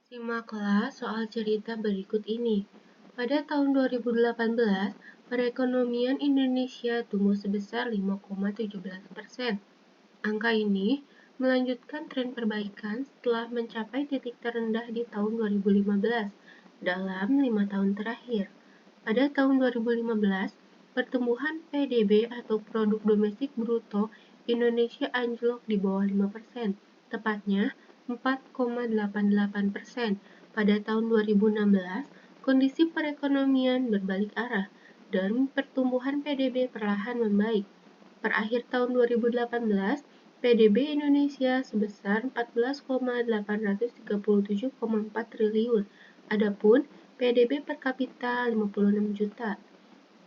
Simaklah soal cerita berikut ini. Pada tahun 2018, perekonomian Indonesia tumbuh sebesar 5,17%. Angka ini melanjutkan tren perbaikan setelah mencapai titik terendah di tahun 2015 dalam 5 tahun terakhir. Pada tahun 2015, pertumbuhan PDB atau Produk Domestik Bruto Indonesia anjlok di bawah 5%, tepatnya 4,88%. Pada tahun 2016, kondisi perekonomian berbalik arah dan pertumbuhan PDB perlahan membaik. Per akhir tahun 2018, PDB Indonesia sebesar 14,837,4 triliun, adapun PDB per kapita 56 juta.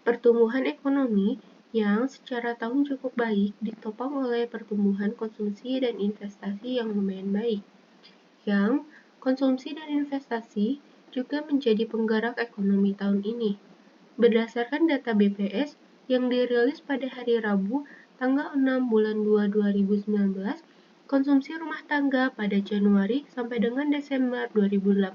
Pertumbuhan ekonomi yang secara tahun cukup baik ditopang oleh pertumbuhan konsumsi dan investasi yang lumayan baik. Yang konsumsi dan investasi juga menjadi penggerak ekonomi tahun ini. Berdasarkan data BPS yang dirilis pada hari Rabu, tanggal 6 bulan 2 2019, konsumsi rumah tangga pada Januari sampai dengan Desember 2018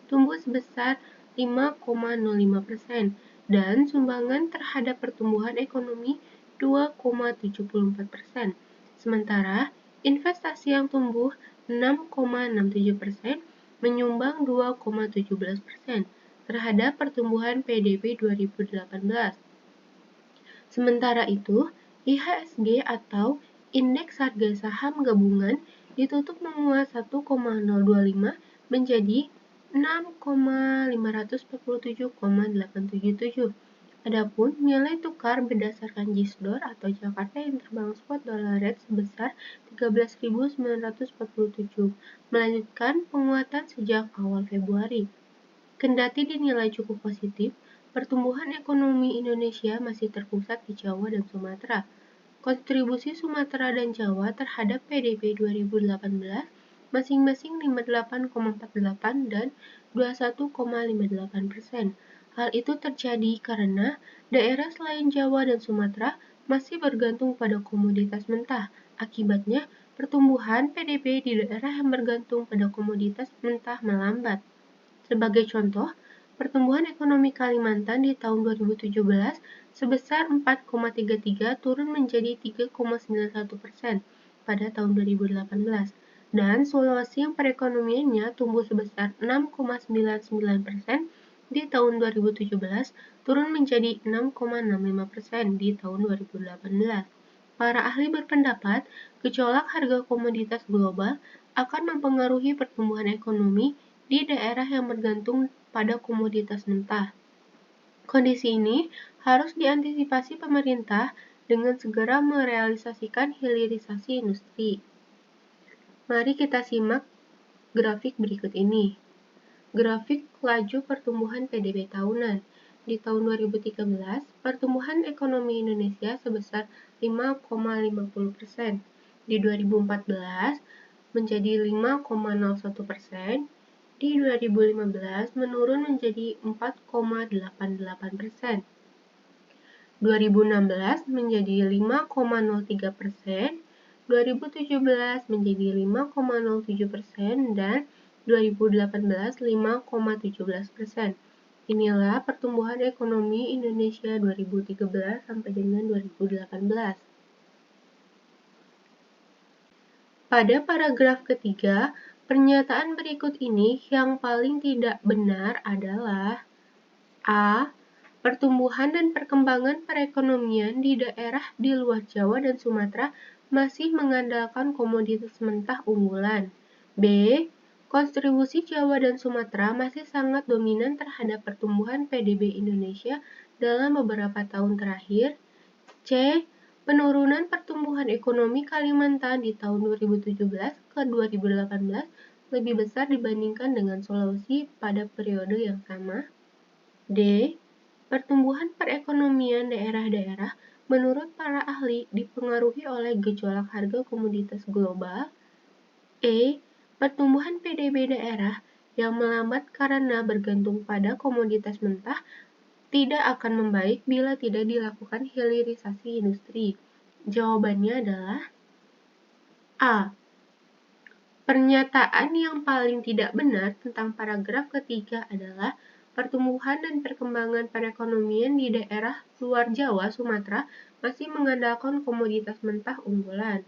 tumbuh sebesar 5,05% dan sumbangan terhadap pertumbuhan ekonomi 2,74%. Sementara investasi yang tumbuh 6,67% menyumbang 2,17% terhadap pertumbuhan PDB 2018. Sementara itu, IHSG atau Indeks Harga Saham Gabungan ditutup menguat 1,025 menjadi 6,547,877. Adapun nilai tukar berdasarkan JISDOR atau Jakarta Interbank Spot Dollar Rate sebesar 13.947, melanjutkan penguatan sejak awal Februari. Kendati dinilai cukup positif, pertumbuhan ekonomi Indonesia masih terpusat di Jawa dan Sumatera. Kontribusi Sumatera dan Jawa terhadap PDB 2018 masing-masing 58,48 dan 21,58%. Hal itu terjadi karena daerah selain Jawa dan Sumatera masih bergantung pada komoditas mentah. Akibatnya, pertumbuhan PDB di daerah yang bergantung pada komoditas mentah melambat. Sebagai contoh, pertumbuhan ekonomi Kalimantan di tahun 2017 sebesar 4,33 turun menjadi 3,91% pada tahun 2018, dan Sulawesi yang perekonomiannya tumbuh sebesar 6,99% di tahun 2017 turun menjadi 6,65% di tahun 2018. Para ahli berpendapat, gejolak harga komoditas global akan mempengaruhi pertumbuhan ekonomi di daerah yang bergantung pada komoditas mentah. Kondisi ini harus diantisipasi pemerintah dengan segera merealisasikan hilirisasi industri. Mari kita simak grafik berikut ini. Grafik laju pertumbuhan PDB tahunan. Di tahun 2013, pertumbuhan ekonomi Indonesia sebesar 5,50%. Di 2014 menjadi 5,01%. Di 2015 menurun menjadi 4,88%. 2016 menjadi 5,03%, 2017 menjadi 5,07%, dan 2018 5,17%. Inilah pertumbuhan ekonomi Indonesia 2013 sampai dengan 2018. Pada paragraf ketiga, pernyataan berikut ini yang paling tidak benar adalah A. Pertumbuhan dan perkembangan perekonomian di daerah di luar Jawa dan Sumatera masih mengandalkan komoditas mentah unggulan. B. Kontribusi Jawa dan Sumatera masih sangat dominan terhadap pertumbuhan PDB Indonesia dalam beberapa tahun terakhir. C. Penurunan pertumbuhan ekonomi Kalimantan di tahun 2017 ke 2018 lebih besar dibandingkan dengan Sulawesi pada periode yang sama. D. Pertumbuhan perekonomian daerah-daerah menurut para ahli dipengaruhi oleh gejolak harga komoditas global. E. Pertumbuhan PDB daerah yang melambat karena bergantung pada komoditas mentah tidak akan membaik bila tidak dilakukan hilirisasi industri. Jawabannya adalah A. Pernyataan yang paling tidak benar tentang paragraf ketiga adalah pertumbuhan dan perkembangan perekonomian di daerah luar Jawa, Sumatera masih mengandalkan komoditas mentah unggulan.